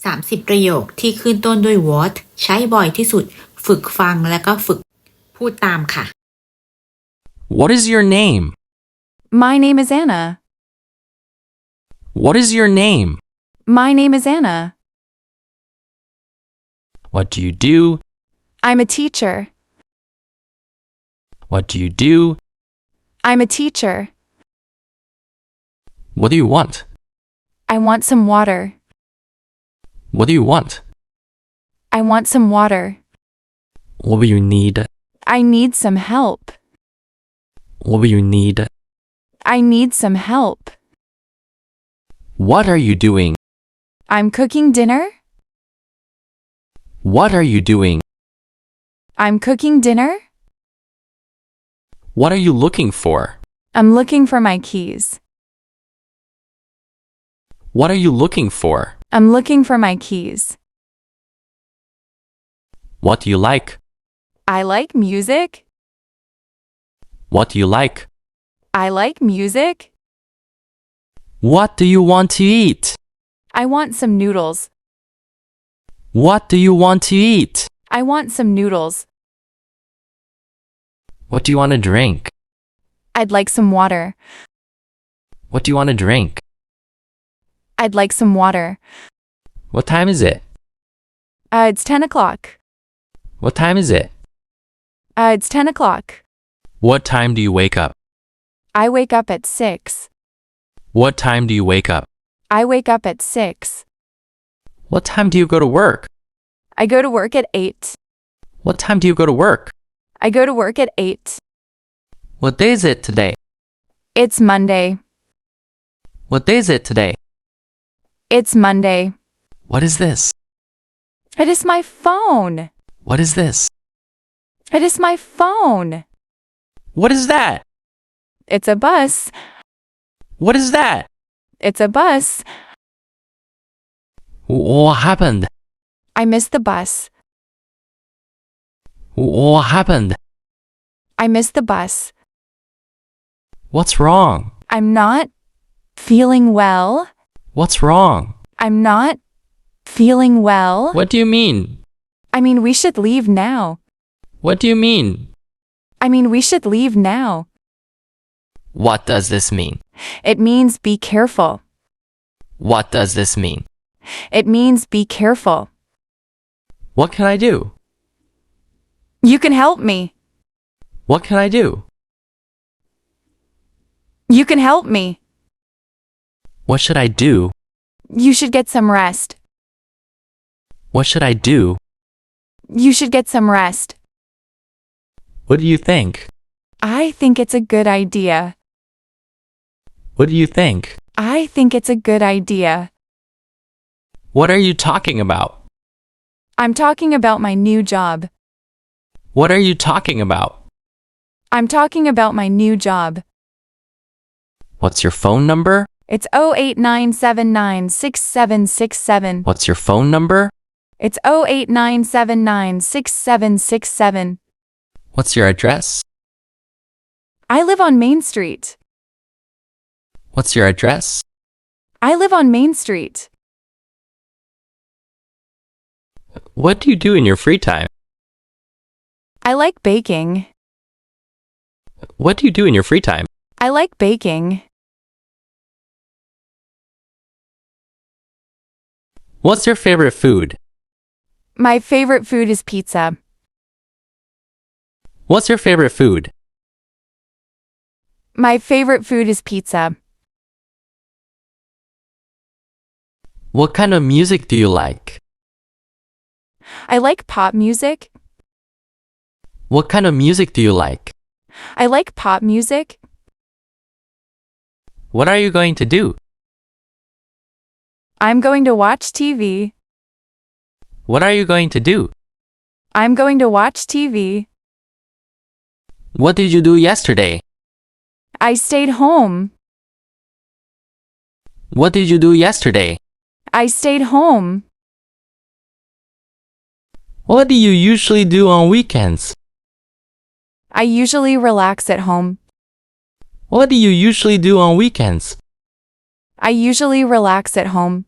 30 ประโยคที่ขึ้นต้นด้วย what ใช้บ่อยที่สุด ฝึกฟังและก็ฝึกพูดตามค่ะ What is your name? My name is Anna. What is your name? My name is Anna. What do you do? I'm a teacher. What do you do? I'm a teacher. What do you want? I want some water. What do you want? I want some water. What will you need? I need some help. What will you need? I need some help. What are you doing? I'm cooking dinner. What are you doing? I'm cooking dinner. What are you looking for? I'm looking for my keys. What are you looking for? I'm looking for my keys. What do you like? I like music. What do you like? I like music. What do you want to eat? I want some noodles. What do you want to eat? I want some noodles. What do you want to drink? I'd like some water. What do you want to drink? I'd like some water. What time is it? It's 10 o'clock. What time is it? It's 10 o'clock. What time do you wake up? I wake up at 6. What time do you wake up? I wake up at 6. What time do you go to work? I go to work at 8. What time do you go to work? I go to work at 8. What day is it today? It's Monday. What day is it today? It's Monday. What is this? It is my phone. What is this? It is my phone. What is that? It's a bus. What is that? It's a bus. What happened? I missed the bus. What happened? I missed the bus. What's wrong? I'm not feeling well. What's wrong? I'm not feeling well. What do you mean? I mean, we should leave now. What do you mean? I mean, we should leave now. What does this mean? It means be careful. What does this mean? It means be careful. What can I do? You can help me. What can I do? You can help me. What should I do? You should get some rest. What should I do? You should get some rest. What do you think? I think it's a good idea. What do you think? I think it's a good idea. What are you talking about? I'm talking about my new job. What are you talking about? I'm talking about my new job. What's your phone number? It's 089796767. What's your phone number? It's 089796767. What's your address? I live on Main Street. What's your address? I live on Main Street. What do you do in your free time? I like baking. What do you do in your free time? I like baking. What's your favorite food? My favorite food is pizza. What's your favorite food? My favorite food is pizza. What kind of music do you like? I like pop music. What kind of music do you like? I like pop music. What are you going to do? I'm going to watch TV. What are you going to do? I'm going to watch TV. What did you do yesterday? I stayed home. What did you do yesterday? I stayed home. What do you usually do on weekends? I usually relax at home. What do you usually do on weekends? I usually relax at home.